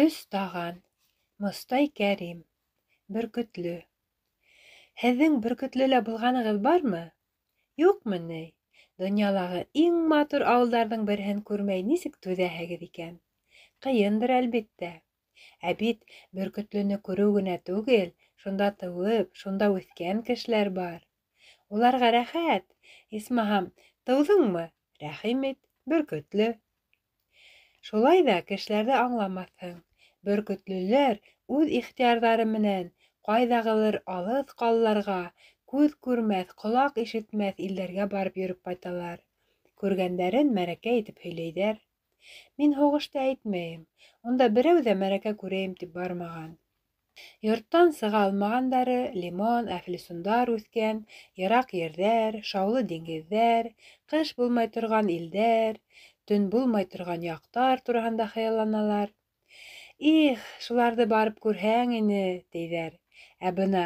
Өс таған. Мостай Кәрим. Бөркөтлө. Һеҙҙең Бөркөтлөлә булғанығыҙ бармы? Юҡмы ни? Донъялағы иң матур ауылдарҙың береһен күрмәй нисек түҙәһегеҙ икән? Ҡыйындыр, әлбиттә. Ә бит Бөркөтлөнө күреү генә түгел, шунда тыуып, шунда үҫкән кешеләр бар. Уларға рәхәт. Исмаһам, тыуҙыңмы? Рәхим ит, Бөркөтлө. Шулай ҙа кешеләрҙе аңламаҫһың. Бөркөтлөләр үҙ ихтыярҙары менән ҡайҙағылыр алыҫ ҡалаларға, күҙ күрмәҫ, ҡолаҡ ишетмәҫ илдәргә барып йөрөп ҡайталар. Күргәндәрен мәрәкә итеп һөйләйҙәр. Мин һуғышты әйтмәйем. Унда берәү ҙә мәрәкә күрәйем тип бармаған. Йорттан сыға алмағандары лимон, әфлисундар үҫкән, йыраҡ ерҙәр, шаулы диңгеҙҙәр, ҡыш булмай торған илдәр, төн булмай торған яҡтар тураһында хыялланалар. Их, шуларҙы барып күрһәң ине, тиҙәр. Ә бына,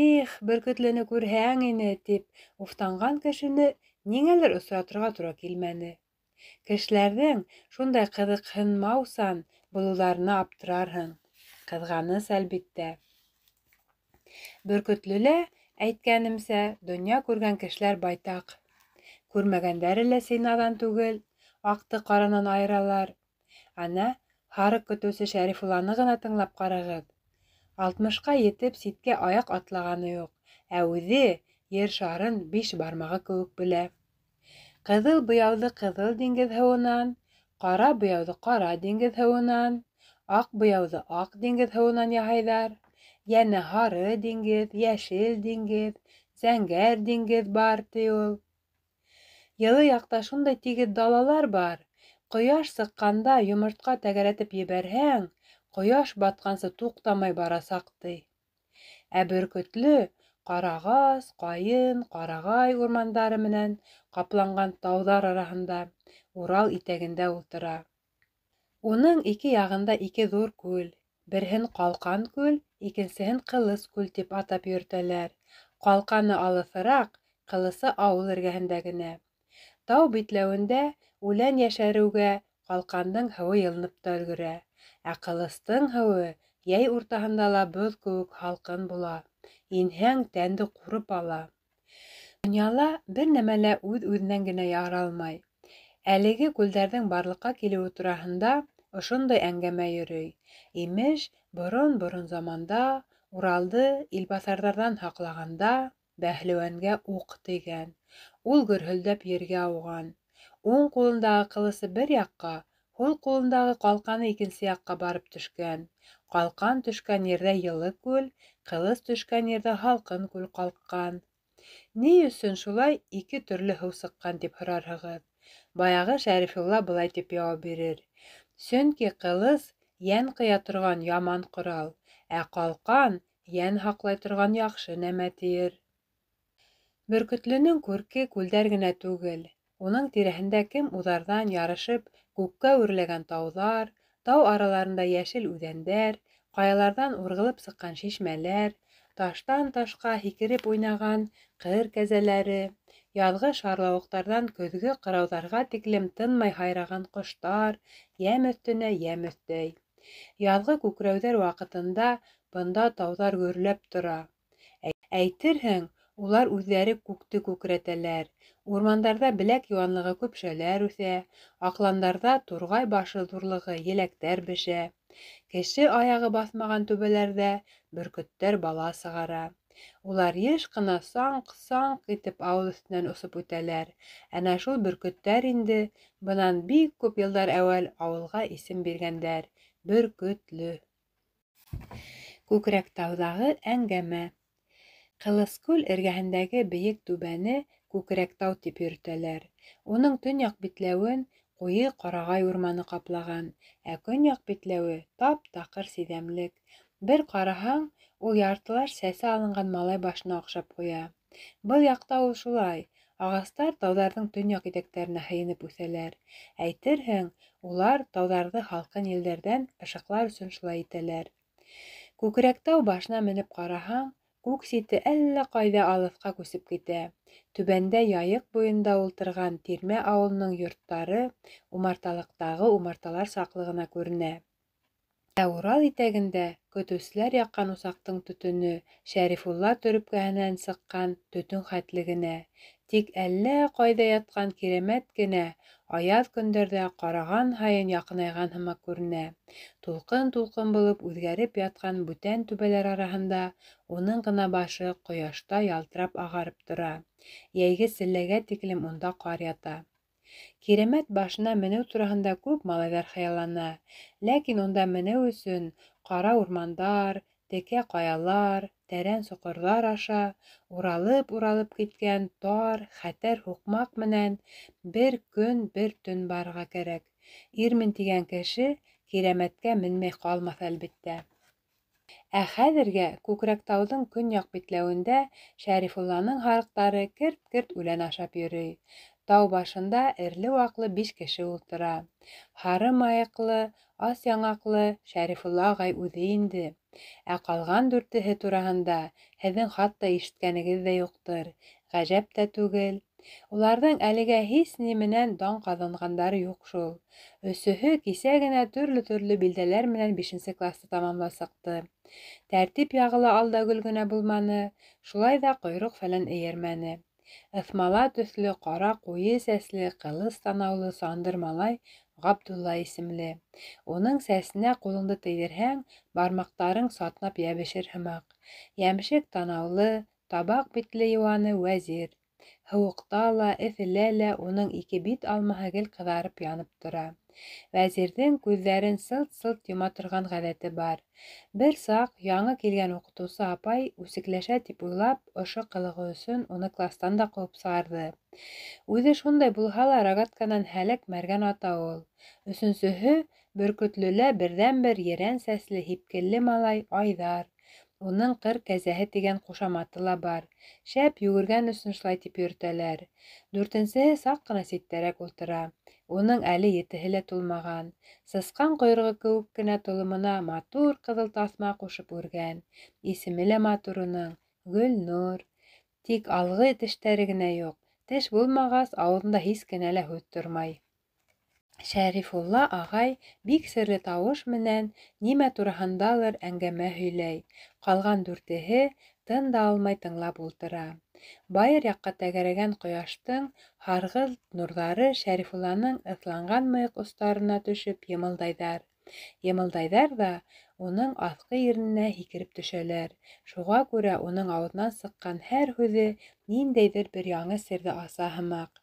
их, Бөркөтлөнө күрһәң ине, тип уфтанған кешене ниңәлер осратырға тура килмәне. Кешеләрҙең шундай ҡыҙыҡһынмаусан булыуҙарына аптырарһың. Ҡыҙғаныс, әлбиттә. Бөркөтлөлә, әйткәнемсә, донъя күргән кешеләр байтаҡ. Күрмәгәндәре лә сыйнаҙан түгел, аҡты-ҡаранан айыралар. Ана, һарыҡ көтөүсе Шәрифулланы ғына тыңлап ҡарағыҙ. 60-ҡа етеп ситкә аяҡ атлағаны юҡ, ә үҙе ер шарын 5 бармағы кеүек белә. Ҡыҙыл буяуҙы ҡыҙыл диңгеҙ һыуынан, ҡара буяуҙы ҡара диңгеҙ һыуынан, аҡ буяуҙы аҡ диңгеҙ һыуынан яһайҙар. Йәнә һары диңгеҙ, йәшел диңгеҙ, зәңгәр диңгеҙ бар, ти ул. Йылы яҡта шундай тигеҙ далалар бар. Ҡояш сыҡҡанда йомортҡа тәгәрәтеп ебәрһәң, ҡояш батҡансы туҡтамай барасаҡ, ти. Ә Бөркөтлө ҡарағас, ҡайын, ҡарағай урмандары менән ҡапланған тауҙар араһында, Урал итәгендә ултыра. Уның ике яғында 2 ҙур күл. Береһен Ҡалҡан күл, икенсеһен Ҡылыс күл тип атап йөрөтәләр. Ҡалҡаны алыҫыраҡ, Ҡылысы ауыл эргәһендә генә. Тау битләүендә үлән йәшәреүгә Ҡалҡандың һыуы йылынып та өлгөрә. Ә Ҡылыстың һыуы йәй уртаһында ла боҙ кеүек һалҡын була. Инһәң, тәнде ҡурып ала. Донъяла бер нәмә лә үҙ-үҙенән генә яралмай. Әлеге күлдәрҙең барлыҡҡа килеүе тураһында ошондай әңгәмә йөрөй. Имеш, борон-борон заманда Уралды илбаҫарҙарҙан һаҡлағанда бәһлеүәнгә уҡ тейгән. Ул гөрһөлдәп ергә ауған. Уң ҡулындағы ҡылысы бер яҡҡа, һул ҡулындағы ҡалҡаны икенсе яҡҡа барып төшкән. Ҡалҡан төшкән ерҙә йылы күл, ҡылыс төшкән ерҙә һалҡын күл ҡалҡҡан. Ни өсөн шулай 2 төрлө һыу сыҡҡан тип һорарһығыҙ. Баяғы Шәрифулла былай тип яуап бирер. Сөнки ҡылыс йән ҡыя торған яман ҡорал, ә ҡалҡан йән һаҡлай торған яҡшы нәмә, тиер. Бөркөтлөнөң күрке күлдәр генә түгел. Уның тирәһендә кем уҙарҙан ярышып күккә үрләгән тауҙар, тау араларында йәшел үҙәндәр, ҡаяларҙан урғылып сыҡҡан шишмәләр, таштан ташҡа һикереп уйнаған ҡыр кәзәләре, яҙғы шарлауыҡтарҙан көҙгө ҡырауҙарға тиклем тынмай һайраған ҡоштар, йәм өҫтөнә йәм өҫтәй. Яҙғы күкрәүҙәр ваҡытында бында тауҙар гөрләп тора. Әйтерһең, улар үҙҙәре күкте күкрәтәләр. Урмандарҙа беләк йыуанлығы көпшәләр үҫә, аҡландарҙа турғай башы ҙурлығы еләктәр бешә. Кеше аяғы баҫмаған түбәләрҙә бөркөттәр бала сығара. Улар йыш ҡына саңҡ-саңҡ итеп ауыл өҫтөнән осоп үтәләр. Әнә шул бөркөттәр инде бынан бик күп йылдар әүәл ауылға исем биргәндәр. Бөркөтлө. Күкрәктауҙағы әңгәмә. Ҡылыскүл эргәһендәге бейек түбәне Күкрәктау тип йөрөтәләр. Уның төньяҡ битләүен ҡуйы ҡарағай урманы ҡаплаған, ә көньяҡ битләүе тап-таҡыр сиҙәмлек. Бер ҡараһаң, ул яртылаш сәсе алынған малай башына оҡшап ҡуя. Был яҡта ул шулай. Ағастар тауҙарҙың төньяҡ итәктәренә һыйынып үҫәләр. Әйтерһең, улар тауҙарҙы һалҡын елдәрҙән ышыҡлар өсөн шулай итәләр. Күкрәктау башына менеп ҡараһаң, күк сите әллә ҡайҙа алыҫҡа күсеп китә. Түбәндә яйыҡ буйында ултырған Тирмә ауылының йорттары умарталыҡтағы умарталар саҡлы ғына күренә. Урал итәгендә көтөүселәр яҡҡан усаҡтың төтөнө Шәрифулла төрөпкәһенән сыҡҡан төтөн хәтле генә. Тик әллә ҡайҙа ятҡан Кирәмәт кенә аяҙ көндәрҙә ҡараған һайын яҡынайған һымаҡ күренә. Тулҡын-тулҡын булып үҙгәреп ятҡан бүтән түбәләр араһында уның ғына башы ҡояшта ялтырап ағарып тора. Йәйге селләгә тиклем унда ҡар ята. Кирәмәт башына менеү тураһында күп малайҙар хыяллана, ләкин унда менеү өсөн ҡара урмандар, текә ҡаялар, тәрән соҡорҙар аша уралып киткән тар, хәтәр һуҡмаҡ менән бер көн, бер төн барырға кәрәк. Ирмен тигән кеше Кирәмәткә менмәй ҡалмаҫ, әлбиттә. Ә хәҙергә Күкрәктауҙың көньяҡ битләүендә Шәрифулланың һарыҡтары керт-керт үлән ашап йөрөй. Тау башында эреле-ваҡлы 5 кеше ултыра. Һары майыҡлы, ас яңаҡлы Шәрифулла ағай үҙе инде. Ә ҡалған 4-һе тураһында һеҙҙең хатта ишеткәнегеҙ ҙә юҡтыр. Ғәжәп тә түгел. Уларҙың әлегә һис ни менән дан ҡаҙанғандары юҡ шул. Өсөһө кисә генә төрлө билдәләр менән 5-нсе класты тамамлап сыҡты. Тәртип яғы ла алдагүл генә булманы, шулай ҙа ҡойроҡ-фәлән эйәрмәне. Ыҫмала төҫлө, ҡара ҡуйы сәсле, ҡылыс танаулы сандыр малай Ғабдулла исемле. Уның сәсенә ҡулыңды тейҙерһәң, бармаҡтарың сатнап йәбешер һымаҡ. Йәмшек танаулы, табаҡ битле йыуаны Вәзир. Һыуыҡта ла, эҫелә лә уның 2 бит алмаһы гел ҡыҙарып янып тора. Вәзирҙең күҙҙәрен сылт-сылт йома торған ғәҙәте бар. Бер саҡ яңы килгән уҡытыусы апай үсекләшә тип уйлап, ошо ҡылығы өсөн уны кластан да ҡыуып сығарҙы. Үҙе шундай булһа ла рогатканан һәләк мәргән ата ул. Өсөнсөһө Бөркөтлөлә берҙән-бер ерән сәсле, һипкелле малай Айҙар. Уның ҡыр кәзәһе тигән ҡушаматы ла бар. Шәп йүгергән өсөн шулай тип йөрөтәләр. 4-нсеһе саҡ ҡына ситтәрәк ултыра. Уның әле 7-һе лә тулмаған. Сысҡан ҡойроғо кеүек кенә толомона матур ҡыҙыл таҫма ҡушып үргән. Исеме лә матур уның — Гөлнур. Тик алғы тештәре генә юҡ. Теш булмағас, ауыҙында һис кенә лә һүҙ тормай. Шәрифулла ағай бик серле тауыш менән нимә тураһындалыр әңгәмә һөйләй. Ҡалған 4-һе тын да алмай тыңлап ултыра. Байыр яҡҡа тәгәрәгән ҡояштың һарғылт нурҙары Шәрифулланың ыҫланған мыйыҡ остарына төшөп йымылдайҙар. Йымылдайҙар ҙа уның аҫҡы ирененә һикереп төшәләр. Шуға күрә уның ауыҙынан сыҡҡан һәр һүҙе ниндәйҙер бер яңы серҙе аса һымаҡ.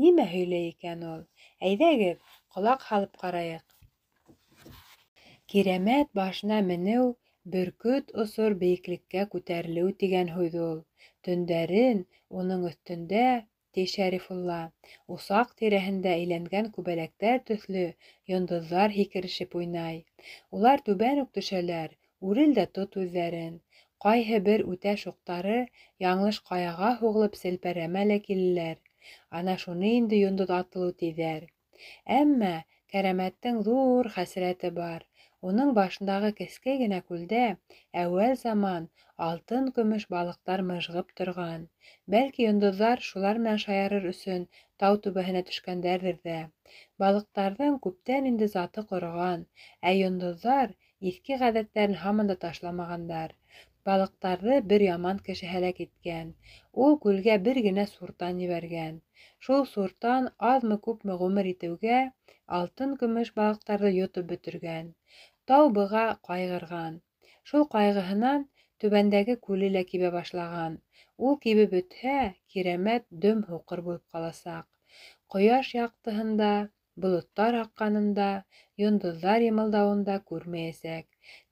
Нимә һөйләй икән ул? Әйҙәгеҙ, ҡолаҡ һалып ҡарайыҡ. Кирәмәт башына менеү, бөркөт осор бейеклеккә күтәрелеү тигән һүҙ ул. Төндәрен уның өҫтөндә, ти Шәрифулла, усаҡ тирәһендә әйләнгән күбәләктәр төҫлө йондоҙҙар һикерешеп уйнай. Улар түбән үк төшәләр, үрел дә тот үҙҙәрен. Ҡайһы бер үтә шуҡтары яңылыш ҡаяға һуғылып селпәрәмә лә киләләр. Ана шуны инде йондоҙ атылыу тиҙәр. Әммә Кәрәмәттең ҙур хәсрәте бар. Уның башындағы кескәй генә күлдә әүәл заман алтын-көмөш балыҡтар мыжғып торған. Бәлки йондоҙҙар шулар менән шаярыр өсөн тау түбәһенә төшкәндәрҙер ҙә. Балыҡтарҙың күптән инде заты ҡороған, ә йондоҙҙар иҫке ғәҙәттәрен һаман да ташламағандар. Балыҡтарҙы бер яман кеше һәләк иткән. Ул күлгә бер генә суртан ебәргән. Шул суртан аҙмы-күпме ғүмер итеүгә алтын-көмөш балыҡтарҙы йотоп бөтөргән. Тау быға ҡайғырған. Шул ҡайғыһынан түбәндәге күле лә кибә башлаған. Ул кибеп бөтһә, Кирәмәт дөм һуҡыр булып ҡаласаҡ. Ҡояш яҡтыһында, болоттар аҡҡанында, йондоҙҙар йымылдауында күрмәйәсәк.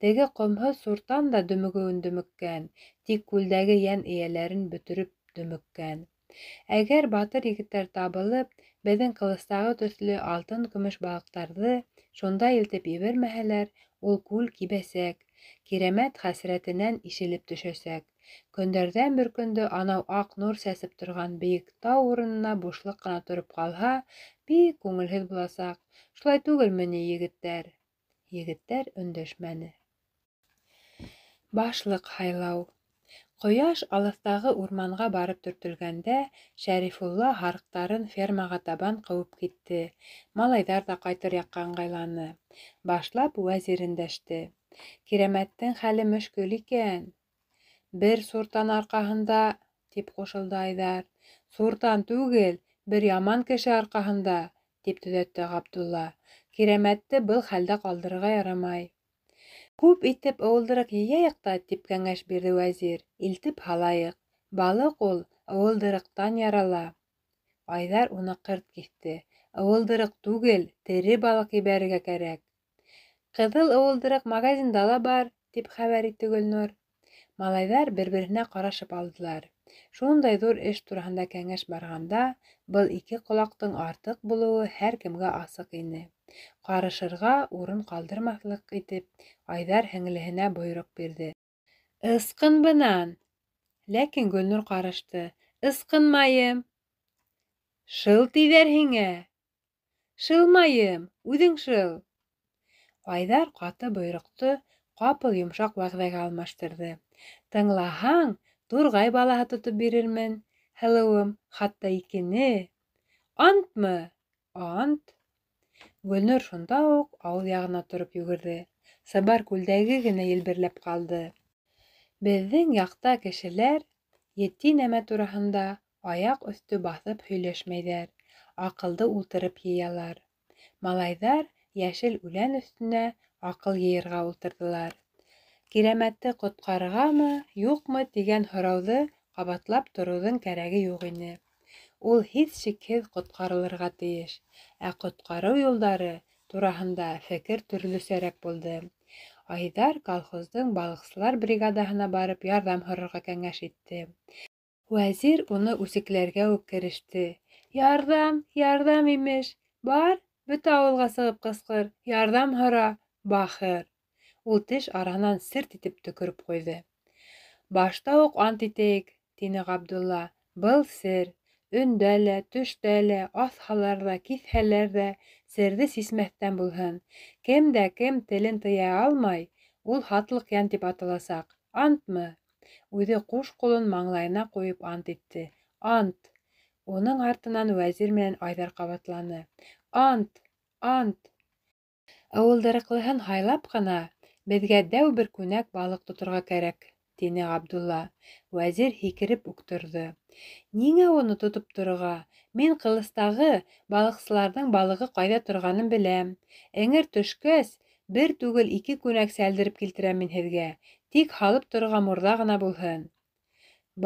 Теге ҡомһоҙ суртан да дөмөгөүен дөмөккән, тик күлдәге йән эйәләрен бөтөрөп дөмөккән. Әгәр батыр егеттәр табылып, беҙҙең ҡылыстағы төҫлө алтын-көмөш балыҡтарҙы шунда илтеп ебәрмәһәләр, ул күл кибәсәк. Кирәмәт хәсрәтенән ишелеп төшәсәк. Көндәрҙән бер көндө анау аҡ нур сәсеп торған бейек тау урынына бушлыҡ ҡына тороп ҡалһа, бик күңелһеҙ буласаҡ. Шулай түгелме ни, егеттәр? Егеттәр өндәшмәне. Башлыҡ һайлау. Ҡояш алыҫтағы урманға барып төртөлгәндә, Шәрифулла һарыҡтарын фермаға табан ҡыуып китте. Малайҙар ҙа ҡайтыр яҡҡа ыңғайланы. Башлап Вәзир өндәште. Кирәмәттең хәле мөшкөл икән. Бер суртан арҡаһында, тип ҡушылды Айҙар. Суртан түгел, бер яман кеше арҡаһында, тип төҙәтте Ғабдулла. Кирәмәтте был хәлдә ҡалдырырға ярамай. Күп итеп ыуылдырыҡ йыйайыҡ та, тип кәңәш бирҙе Вәзир. Илтеп һалайыҡ. Балыҡ ул ыуылдырыҡтан ярала. Айҙар уны ҡырт киҫте. Ыуылдырыҡ түгел, тере балыҡ ебәрергә кәрәк. Ҡыҙыл ыуылдырыҡ магазинда ла бар, тип хәбәр итте Гөлнур. Малайҙар бер-береһенә ҡарашып алдылар. Шундай ҙур эш тураһында кәңәш барғанда, был ике ҡолаҡтың артыҡ булыуы һәр кемгә асыҡ ине. Ҡарышырға урын ҡалдырмаҫлыҡ итеп, Айҙар һеңлеһенә бойороҡ бирҙе. Ысҡын бынан! Ләкин Гөлнур ҡарышты. Ысҡынмайым! Шыл тиҙәр һиңә! Шылмайым! Үҙең шыл! Айҙар ҡаты бойороҡто ҡапыл йомшаҡ вәғәҙәгә алмаштырҙы. Тыңлаһаң, турғай балаһы тотоп бирермен, һылыуым, хатта икене. Антмы? Ант! Гөлнур шунда уҡ ауыл яғына тороп йүгерҙе. Сыбар күлдәге генә елберләп ҡалды. Беҙҙең яҡта кешеләр етди нәмә тураһында аяҡ өҫтө баҫып һөйләшмәйҙәр, аҡылды ултырып йыялар. Малайҙар йәшел үлән өҫтөнә аҡыл йыйырға ултырҙылар. Кирәмәтте ҡотҡарырғамы, юҡмы тигән һорауҙы ҡабатлап тороуҙың кәрәге юҡ ине. Ул һис шикһеҙ ҡотҡарылырға тейеш, ә ҡотҡарыу юлдары тураһында фекер төрлөсәрәк булды. Айҙар колхоздың балыҡсылар бригадаһына барып ярҙам һорарға кәңәш итте. Вәзир уны үсекләргә үк кереште. Ярҙам, ярҙам имеш. Бар, бөтә ауылға сығып ҡысҡыр, ярҙам һора, бахыр. Ул теш араһынан сырт итеп төкөрөп ҡуйҙы. Башта уҡ ант итәйек, тине Ғабдулла. Был сер. Өндә лә, төштә лә, аҫһалар ҙа, киҫһәләр ҙә, серҙе сисмәҫтән булһын. Кем дә кем телен тыя алмай, ул һатлыҡ йән тип аталасаҡ. Антмы? Үҙе ҡуш ҡулын маңлайына ҡуйып ант итте. Ант! Уның артынан Вәзир менән Айҙар ҡабатланы. Ант! Ант! Ыуылдырыҡлыһын һайлап ҡына, беҙгә дәү бер күнәк балыҡ тоторға кәрәк, тине Ғабдулла. Вәзир һикереп үк торҙо. Ниңә уны тотоп торорға? Мин Ҡылыстағы балыҡсыларҙың балығы ҡайҙа торғанын беләм. Эңер төшкәс, бер түгел ике күнәк сәлдереп килтерәм мин һеҙгә. Тик һалып торорға мурҙа ғына булһын.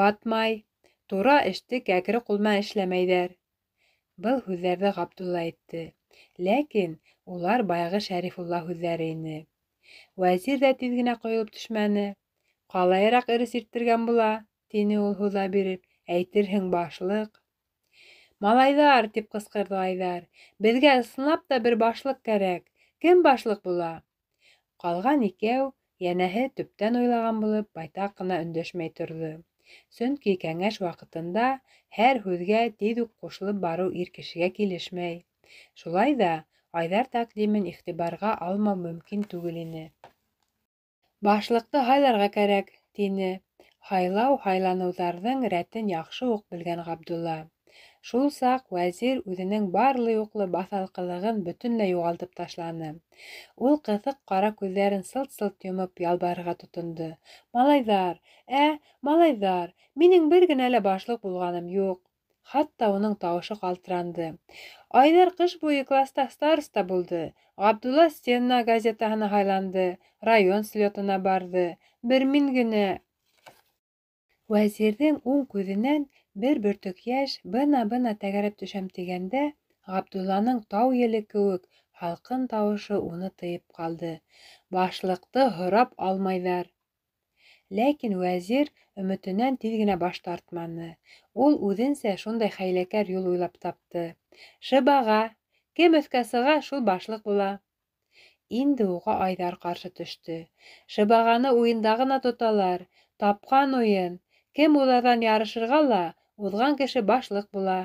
Батмай, тура эште кәкре ҡул менән эшләмәйҙәр. Был һүҙҙәрҙе Ғабдулла әйтте. Ләкин улар баяғы Шәрифулла һүҙҙәре ине. Вәзир ҙә тиҙ генә ҡойолоп төшмәне. Ҡалайыраҡ эре сирттергән була, тине ул һуҙа биреп. Әйтерһең башлыҡ. Малайҙар, тип ҡысҡырҙы Айҙар. Беҙгә ысынлап та бер башлыҡ кәрәк. Кем башлыҡ була? Ҡалған икәү, йәнәһе төптән уйлаған булып, байтаҡ ҡына өндәшмәй торҙо. Сөнки кәңәш ваҡытында һәр һүҙгә тиҙ үк ҡушылып барыу ир кешегә килешмәй. Шулай ҙа Айҙар тәҡдимен иғтибарға алмау мөмкин түгел ине. Башлыҡты һайларға кәрәк, тине. Һайлау-һайланыуҙарҙың рәтен яҡшы уҡ белгән Ғабдулла. Шул саҡ Вәзир үҙенең барлы-юҡлы баҫалҡылығын бөтөнләй юғалтып ташланы. Ул ҡыҫыҡ ҡара күҙҙәрен сылт-сылт йомоп ялбарырға тотондо. Малайҙар, малайҙар, минең бер генә лә башлыҡ булғаным юҡ. Хатта уның тауышы ҡалтыранды. Айҙар ҡыш буйы класта староста булды. Ғабдулла Стена газетаһына һайланды, район слетына барҙы. Бер мин генә... Вәзирҙең уң күҙенән бер бөртөк йәш бына-бына тәгәрәп төшәм тигәндә, Ғабдулланың тау еле кеүек һалҡын тауышы уны тыйып ҡалды. Башлыҡты һорап алмайҙар. Ләкин Вәзир өмөтөнән тиҙ генә баш тартманы. Ул үҙенсә шундай хәйләкәр юл уйлап тапты. Шыбаға, кем өҫкә сыға, шул башлыҡ була. Инде уға Айҙар ҡаршы төштө. Шыбағаны уйында ғына тоталар. Тапҡан уйын. Кем уларҙан ярышырға ла, уҙған кеше башлыҡ була.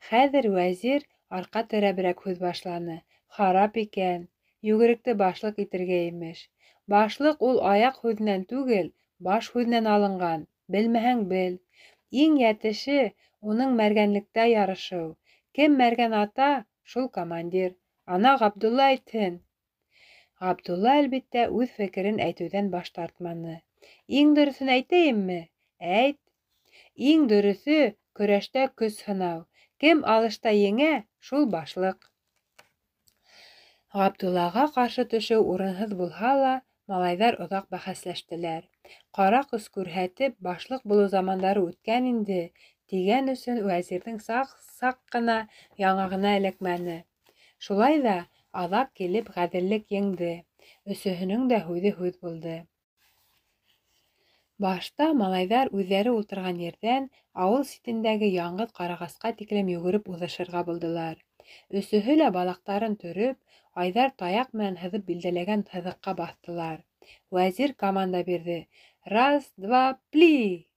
Хәҙер Вәзир арҡа терәберәк һүҙ башланы. Харап икән. Йүгеректе башлыҡ итергә имеш. Башлыҡ ул аяҡ һүҙенән түгел, баш һүҙенән алынған, белмәһәң бел. Иң йәтеше уның мәргәнлектә ярышыу. Кем мәргән ата, шул командир. Ана Ғабдулла әйтһен. Ғабдулла, әлбиттә, үҙ фекерен әйтеүҙән баш тартманы. Иң дөрөҫөн әйтәйемме? Әйт. Иң дөрөҫө көрәштә көс һынау. Кем алышта еңә, шул башлыҡ. Ғабдуллаға ҡаршы төшөү урынһыҙ булһа ла, малайҙар оҙаҡ бәхәсләштеләр. Ҡара көс күрһәтеп, башлыҡ булыу замандары үткән инде, тигән өсөн вәзирҙең саҡ ҡына яңағына эләкмәне. Шулай ҙа аҙаҡ килеп ғәҙеллек еңде. Өсөһөнөң дә һүҙе һүҙ булды. Башта малайҙар үҙҙәре ултырған ерҙән ауыл ситендәге яңғыҙ ҡарағасҡа тиклем йүгереп уҙышырға булдылар. Өсөһө лә балаҡтарын төрөп, Айҙар таяҡ менән һыҙып билдәләгән һыҙыҡҡа баҫтылар. Вәзир команда бирҙе. Раз, два, пли!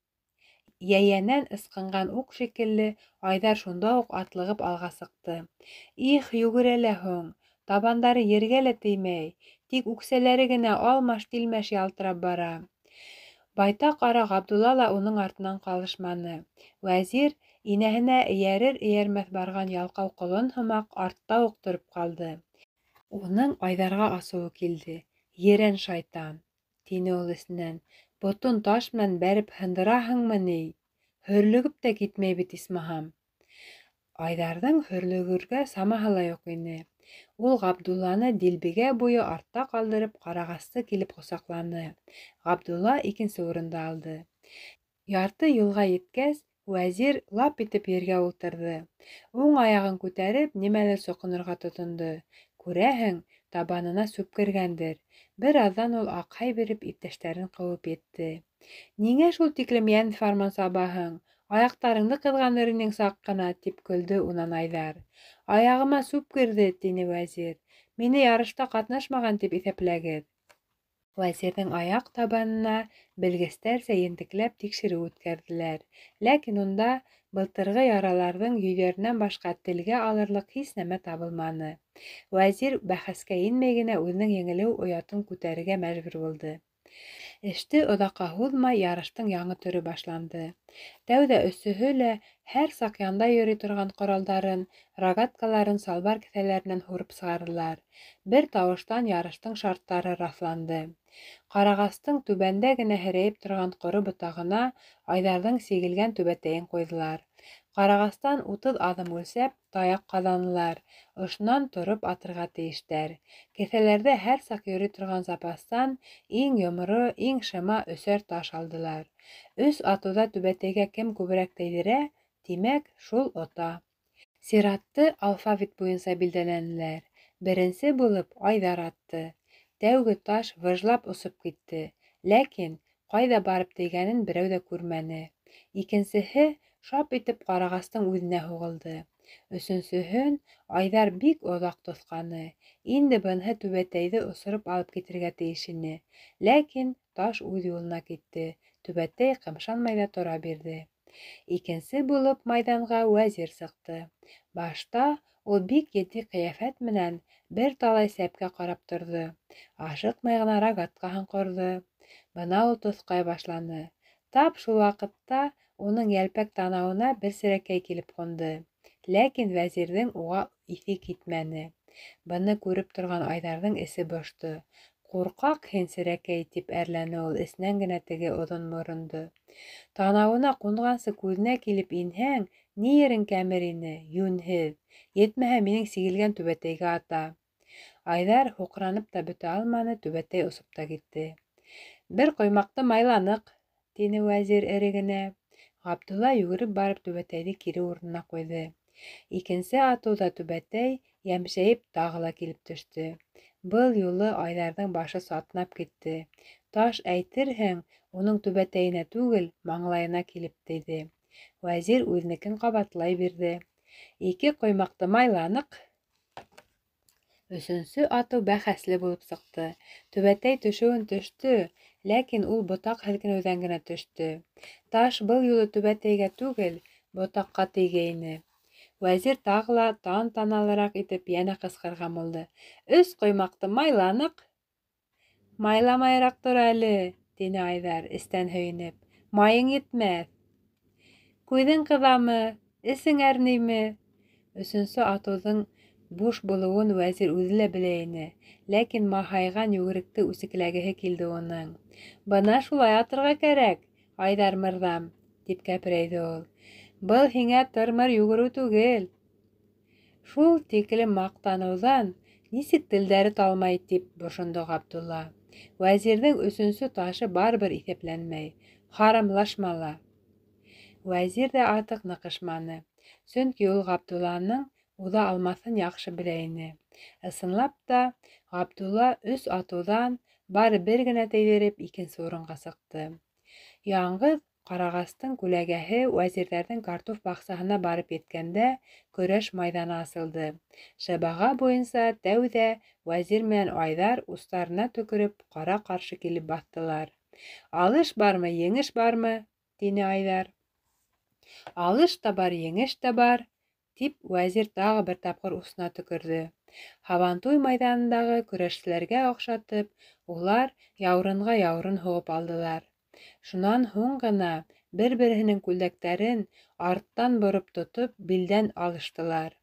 Йәйәнән ысҡынған уҡ шикелле, Айҙар шунда уҡ атлығып алға сыҡты. Их, йүгерә лә һуң, табандары ергә лә теймәй, тик үксәләре генә алмаш-тилмәш ялтырап бара. Байтаҡ ара Ғабдулла ла уның артынан ҡалышманы. Вәзир, инәһенә эйәрер-эйәрмәҫ барған ялҡау ҡолон һымаҡ, артта уҡ тороп ҡалды. Уның Айҙарға асыуы килде. Ерән шайтан, тине ул эсенән. Ботон таш менән бәреп һындыраһыңмы ни? Һөрлөгөп тә китмәй бит, исмаһам. Айҙарҙың һөрлөгөргә самаһы ла юҡ ине. Ул Ғабдулланы дилбегә буйы артта ҡалдырып, ҡарағасты килеп ҡосаҡланы. Ғабдулла икенсе урынды алды. Ярты юлға еткәс, Вәзир лап итеп ергә ултырҙы. Уң аяғын күтәреп, нимәлер соҡонорға тотондо. Күрәһең, табанына сүп кергәндер. Бер аҙҙан ул аҡһай биреп иптәштәрен ҡыуып етте. Ниңә шул тиклем йән-фарман сабаһың? Аяҡтарыңды ҡыҙғаныр инең саҡ ҡына, тип көлдө унан Айҙар. Аяғыма сүп керҙе, тине Вәзир. Мине ярышта ҡатнашмаған тип иҫәпләгеҙ. Вәзирҙең аяҡ табанына белгестәрсә ентекләп тикшереү үткәрҙеләр. Ләкин унда былтырғы яраларҙың йөҙәренән башҡа телгә алырлыҡ һис нәмә табылманы. Вәзир бәхәскә инмәй генә үҙенең еңелеү оятын күтәрергә мәжбүр булды. Эште оҙаҡҡа һуҙмай ярыштың яңы төрө башланды. Тәүҙә өсөһө лә һәр саҡ янда йөрөй торған ҡоралдарын, рогаткаларын салбар кеҫәләренән һурып сығарҙылар. Бер тауыштан ярыштың шарттары раҫланды. Ҡарағастың түбәндә генә һерәйеп торған ҡоро ботағына Айҙарҙың сигелгән түбәтәйен ҡуйҙылар. Ҡарағастан 30 аҙым үлсәп, таяҡ ҡаҙанылар. Ошонан тороп атырға тейештәр. Кеҫәләрҙә һәр саҡ йөрөй торған запастан иң йомро, иң шыма 3-әр таш алдылар. 3 атыуҙа түбәтәйгә кем күберәк тейҙерә, тимәк, шул ота. Сиратты алфавит буйынса билдәләнеләр. Беренсе булып Айҙар атты. Тәүге таш выжлап осоп китте. Ләкин ҡайҙа барып тейгәнен берәү ҙә күрмәне. Икенсеһе шап итеп ҡарағастың үҙенә һуғылды. Өсөнсөһөн Айҙар бик оҙаҡ тоҫҡаны. Инде быныһы түбәтәйҙе осороп алып китергә тейеш ине. Ләкин таш үҙ юлына китте. Түбәтәй ҡымшанмай ҙа тора бирҙе. Икенсе булып майҙанға Вәзир сыҡты. Башта ул бик етди ҡиәфәт менән бер талай сәпкә ҡарап торҙо. Ашыҡмай ғына рогаткаһын ҡорҙо. Бына ул тоҫҡай башланы. Тап шул ваҡытта уның йәлпәк танауына бер серәкәй килеп ҡунды. Ләкин Вәзирҙең уға иҫе китмәне. Быны күреп торған Айҙарҙың эсе бошто. Ҡурҡаҡ һин, серәкәй, тип әрләне ул эсенән генә теге оҙон морондо. Танауына ҡунғансы күҙенә килеп инһәң, ни ерең кәмер ине, йүнһеҙ. Етмәһә, минең сигелгән түбәтәйгә ата. Айҙар һуҡранып та бөтә алманы, түбәтәй осоп та китте. Бер ҡоймаҡты майланыҡ, тине Вәзир эре генә. Ғабдулла йүгереп барып түбәтәйҙе кире урынына ҡуйҙы. Икенсе атыуҙа түбәтәй йәмшәйеп тағы ла килеп төштө. Был юлы Айҙарҙың башы сатнап китте. Таш әйтерһең, уның түбәтәйенә түгел, маңлайына килеп тейҙе. Вәзир үҙенекен ҡабатлай бирҙе. 2 ҡоймаҡты майланыҡ. Өсөнсө атыу бәхәсле булып сыҡты. Түбәтәй төшөүен төштө, ләкин ул ботаҡ һелкенеүҙән генә төштө. Таш был юлы түбәтәйгә түгел, ботаҡҡа тейгәйне. Вәзир тағы ла тантаналыраҡ итеп йәнә ҡысҡырған булды. 3 ҡоймаҡты майланыҡ. Майламайыраҡ тор әле. тине Айҙар, эстән һөйөнөп. Майың етмәҫ. Күҙең ҡыҙамы, эсең әрнейме? Өсөнсө атыуҙың буш булыуын Вәзир үҙе лә белә ине, ләкин маһайған йүгеректе үсекләгеһе килде уның. Бына шулай атырға кәрәк, Айҙар мырҙам, тип кәпрәйҙе ул. Был һиңә тырмыр йүгереү түгел. Шул тиклем маҡтаныуҙан нисек телдәре талмай, тип бошондо Ғабдулла. Вәзирҙең өсөнсө ташы барыбер иҫәпләнмәй. Харамлашма ла. Вәзир ҙә артыҡ ныҡышманы, сөнки ул Ғабдулланың уҙа алмаҫын яҡшы белә ине. Ысынлап та, Ғабдулла 3 атыуҙан бары бер генә тейҙереп икенсе урынға сыҡты. Яңғыҙ ҡарағастың күләгәһе Вәзирҙәрҙең картуф баҡсаһына барып еткәндә, көрәш майҙаны асылды. Шыбаға буйынса тәүҙә Вәзир менән Айҙар устарына төкөрөп ҡара-ҡаршы килеп баҫтылар. «Алыш бармы, еңеш бармы?» — тине Айҙар. «Алыш та бар, еңеш тә бар», — тип Вәзир тағы бер тапҡыр усына төкөрҙө. Һабантуй майҙанындағы көрәшселәргә оҡшатып, улар яурынға яурын һуғып алдылар. Шунан һуң ғына бер-береһенең күлдәктәрен арттан бороп тотоп билдән алыштылар.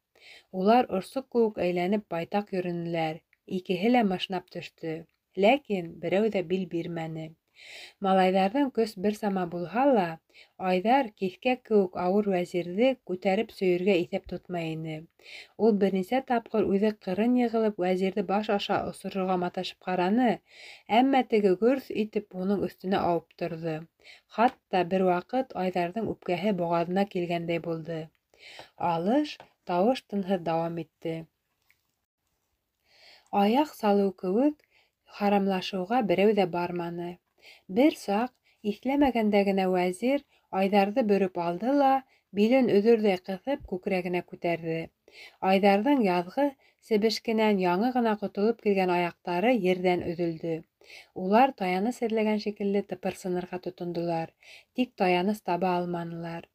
Улар орсоҡ кеүек әйләнеп байтаҡ йөрөнөләр. Икеһе лә мышнап төштө. Ләкин берәү ҙә бил бирмәне. Малайҙарҙың көс бер сама булһа ла, Айҙар киҫкә кеүек ауыр Вәзирҙе күтәреп сөйөргә иҫәп тотмай ине. Ул бер нисә тапҡыр үҙе ҡырын йығылып Вәзирҙе баш аша осорорға маташып ҡараны, әммә теге гөрҫ итеп уның өҫтөнә ауып торҙо. Хатта бер ваҡыт Айҙарҙың үпкәһе боғаҙына килгәндәй булды. Алыш тауыш-тынһыҙ дауам итте. Аяҡ салыу кеүек харамлашыуға берәү ҙә барманы. Бер саҡ иҫләмәгәндә генә Вәзир Айҙарҙы бөрөп алды ла, билен өҙөрҙәй ҡыҫып күкрәгенә күтәрҙе. Айҙарҙың яҙғы себешкенән яңы ғына ҡотолоп килгән аяҡтары ерҙән өҙөлдө. Улар таяныс эҙләгән шикелле тыпырсынырға тотондолар, тик таяныс таба алманылар.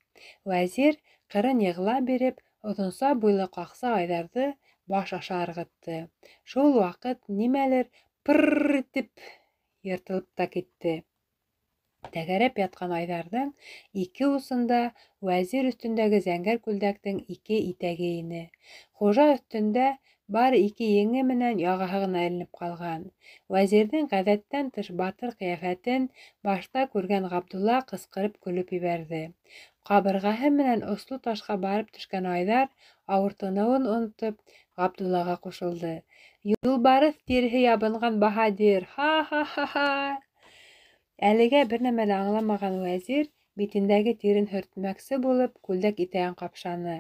Вәзир ҡырын йығыла биреп, оҙонса буйлы ҡаҡса Айҙарҙы баш аша ырғытты. Шул ваҡыт нимәлер «пырррр» итеп йыртылып та китте. Тәгәрәп ятҡан Айҙарҙың ике усында Вәзир өҫтөндәге зәңгәр күлдәктең ике итәге ине. Хужа өҫтөндә бары ике еңе менән яғаһы ғына эленеп ҡалған. Вәзирҙең ғәҙәттән тыш батыр ҡиәфәтен башта күргән Ғабдулла ҡысҡырып көлөп ебәрҙе. Ҡабырғаһы менән осло ташҡа барып төшкән Айҙар, ауыртыныуын онотоп, Ғабдуллаға ҡушылды. «Юлбарыҫ тиреһе ябынған баһадир! Ха-ха-ха-ха!» Әлегә бер нәмә лә аңламаған Вәзир битендәге тирен һөртмәксе булып күлдәк итәген ҡапшаны,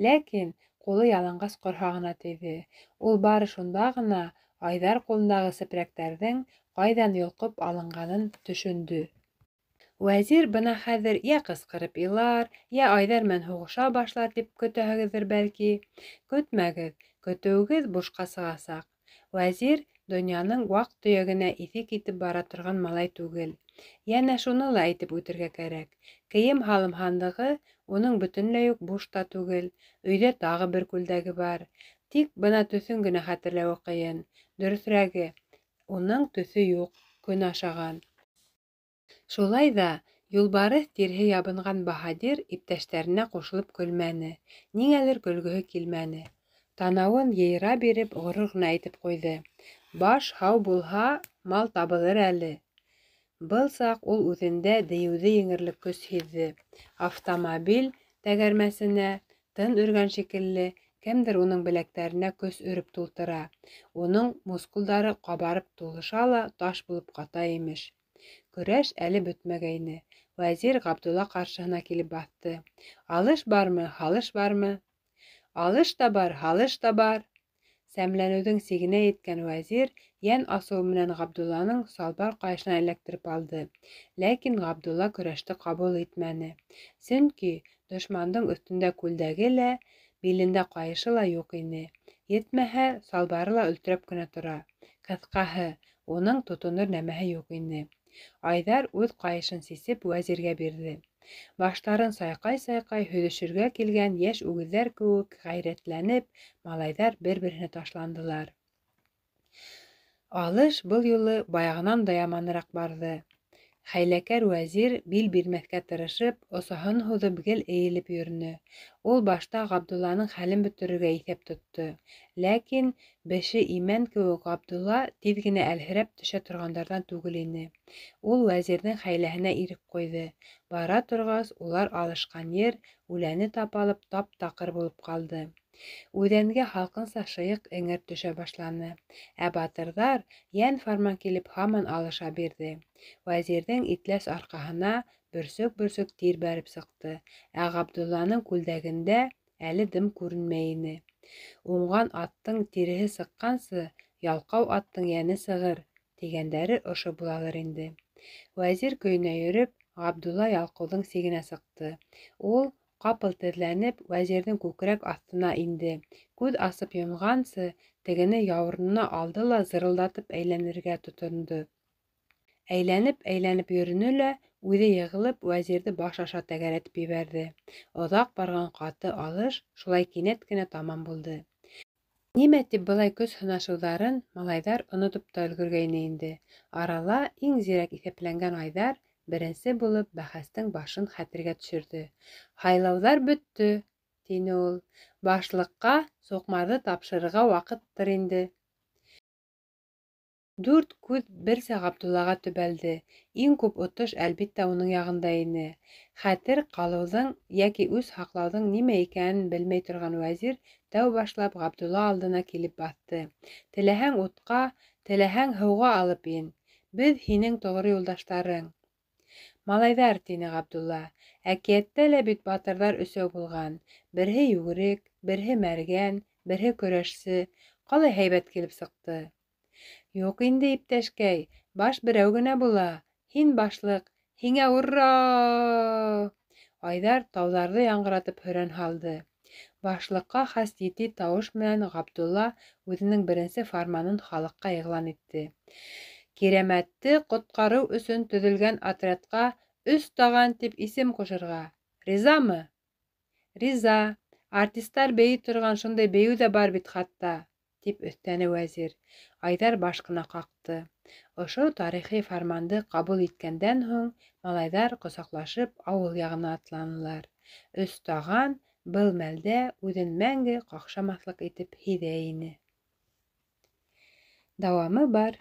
ләкин ҡулы яланғас ҡорһағына тейҙе. Ул бары шунда ғына Айҙар ҡулындағы сепрәктәрҙең ҡайҙан йолҡоп алынғанын төшөндө. Вәзир бына хәҙер йә ҡысҡырып илар, йә Айҙар менән һуғыша башлар тип көтәһегеҙҙер бәлки. Көтмәгеҙ, көтөүегеҙ бушҡа сығасаҡ. Вәзир донъяның ваҡ төйәгенә иҫе китеп бара торған малай түгел. Йәнә шуны ла әйтеп үтергә кәрәк. Кейем-һалым һандығы уның бөтөнләй үк буш та түгел. Өйҙә тағы бер күлдәге бар. Тик бына төҫөн генә хәтерләүе ҡыйын. Дөрөҫөрәге, уның төҫө юҡ, көн ашаған. Шулай ҙа Юлбарыҫ тиреһе ябынған баһадир иптәштәренә ҡушылып көлмәне. Ниңәлер көлгөһө килмәне. Танауын йыйыра биреп ғорур ғына әйтеп ҡуйҙы. Баш һау булһа, мал табылыр әле. Был саҡ ул үҙендә дейеүҙе еңерлек көс һиҙҙе. Автомобиль тәгәрмәсенә тын өргән шикелле, кемдер уның беләктәренә көс өрөп тултыра. Уның мускулдары ҡабарып тулыша ла таш булып ҡата, имеш. Көрәш әле бөтмәгәйне. Вәзир Ғабдулла ҡаршыһына килеп баҫты. «Алыш бармы, һалыш бармы?» «Алыш та бар, һалыш та бар». Сәмләнеүҙең сигенә еткән Вәзир йән асыуы менән Ғабдулланың салбар ҡайышынан эләктереп алды. Ләкин Ғабдулла көрәште ҡабул итмәне. Сөнки дошмандың өҫтөндә күлдәге лә, билендә ҡайышы ла юҡ ине. Етмәһә, салбары ла өлтөрәп кенә тора. Ҡыҫҡаһы, уның тотонор нәмәһе юҡ ине. Айҙар үҙ ҡайышын сисеп Вәзиргә бирҙе. Баштарын сайҡай-сайҡай һөҙөшөргә килгән йәш үгеҙҙәр кеүек ғәйрәтләнеп, малайҙар бер-береһенә ташландылар. Алыш был юлы баяғынан да яманыраҡ барҙы. Хәйләкәр вәзир бил бирмәҫкә тырышып, осаһын һуҙып гел эйелеп йөрөнө. Ул башта Ғабдулланың хәлен бөтөрөргә иҫәп тотто. Ләкин беше имән кеүек Ғабдулла тиҙ генә әлһерәп төшә торғандарҙан түгел ине. Ул вәзирҙең хәйләһенә ирек ҡуйҙы. Бара торғас, улар алышҡан ер үләне тапалып тап-таҡыр булып ҡалды. Үҙәнгә һалҡынса шыйыҡ эңер төшә башланы, ә батырҙар йән-фарман килеп һаман алыша бирҙе. Вәзирҙең итләс арҡаһына бөрсөк-бөрсөк тир бәреп сыҡты, ә Ғабдулланың күлдәгендә әле дым күренмәй ине. Уңған аттың тиреһе сыҡҡансы, ялҡау аттың йәне сығыр, тигәндәре ошо булалыр инде. Вәзир көйөнә йөрөп, Ғабдулла ялҡауҙың сигенә сыҡты. Ул, ҡапыл теҙләнеп, вәзирҙең күкрәк аҫтына инде. Күҙ асып йомғансы, тегене яурынына алды ла зырылдатып әйләнергә тотондо. Әйләнеп йөрөнө лә, үҙе йығылып, вәзирҙе баш аша тәгәрәтеп ебәрҙе. Оҙаҡ барған ҡаты алыш шулай кинәт кенә тамам булды. Нимә тип былай көс һынашыуҙарын малайҙар онотоп та өлгөргәйне инде. Арала иң зирәк иҫәпләнгән Айҙар беренсе булып бәхәстең башын хәтергә төшөрҙө. «Һайлауҙар бөттө», — тине ул. «Башлыҡҡа суҡмарҙы тапшырырға ваҡыттыр инде». 4 күҙ берсә Ғабдуллаға төбәлде. Иң күп отош, әлбиттә, уның яғында ине. Хәтер ҡалыуҙың йәки үс һаҡлауҙың нимә икәнен белмәй торған вәзир тәү башлап Ғабдулла алдына килеп баҫты. «Теләһәң утҡа, теләһәң һыуға алып ин. Беҙ һинең тоғро юлдаштарың». «Малайҙар», — тине Ғабдулла, — «әкиәттә лә бит батырҙар өсәү булған. Берһе йүгерек, берһе мәргән, берһе көрәшсе. Ҡалай һәйбәт килеп сыҡты». «Юҡ инде, иптәшкәй, баш берәү генә була. Һин башлыҡ, һиңә ур-ра!» Айҙар тауҙарҙы яңғыратып һөрән һалды. Башлыҡҡа хас етди тауыш менән Ғабдулла үҙенең беренсе фарманын халыҡҡа иғлан итте. «Кирәмәтте ҡотҡарыу өсөн төҙөлгән отрядҡа 3 таған тип исем ҡушырға. Ризамы?» «Риза. Артистар бейей торған шундай бейеү ҙә бар бит хатта», — тип өҫтәне вәзир. Айҙар баш ҡына ҡаҡты. Ошо тарихи фарманды ҡабул иткәндән һуң, малайҙар ҡосаҡлашып ауыл яғына атланылар. 3 таған был мәлдә үҙен мәңге ҡаҡшамаҫлыҡ итеп һиҙә ине. Дауамы бар.